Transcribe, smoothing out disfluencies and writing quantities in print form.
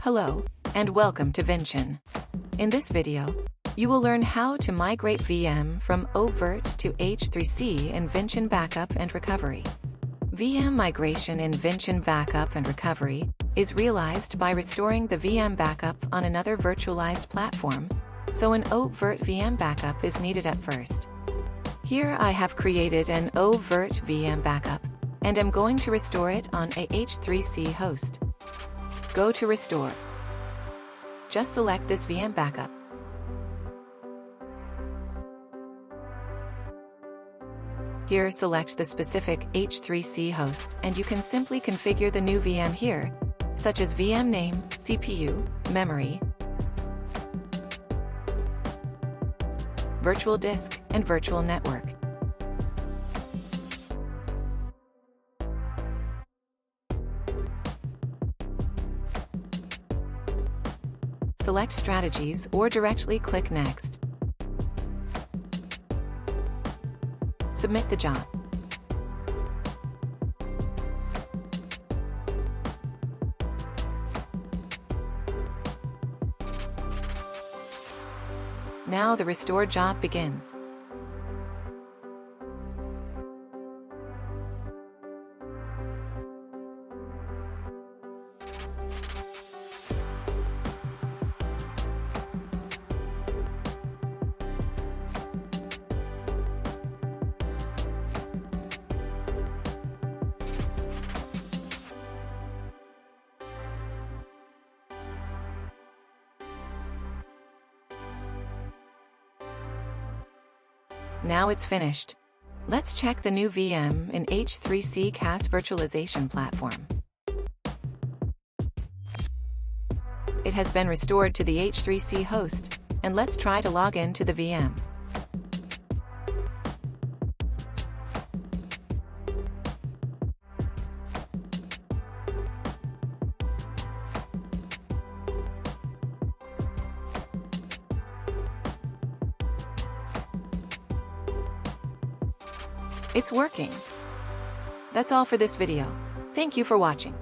Hello, and welcome to Vinchin. In this video, you will learn how to migrate VM from oVirt to H3C in Vinchin Backup and Recovery. VM migration in Vinchin Backup and Recovery is realized by restoring the VM backup on another virtualized platform, so an oVirt VM backup is needed at first. Here I have created an oVirt VM backup, and am going to restore it on a H3C host. Go to Restore. Just select this VM backup. Here select the specific H3C host and you can simply configure the new VM here, such as VM name, CPU, memory, virtual disk, and virtual network. Select Strategies or directly click Next. Submit the job. Now the restore job begins. Now it's finished. Let's check the new VM in H3C CAS virtualization platform. It has been restored to the H3C host, and let's try to log in to the VM. It's working. That's all for this video. Thank you for watching.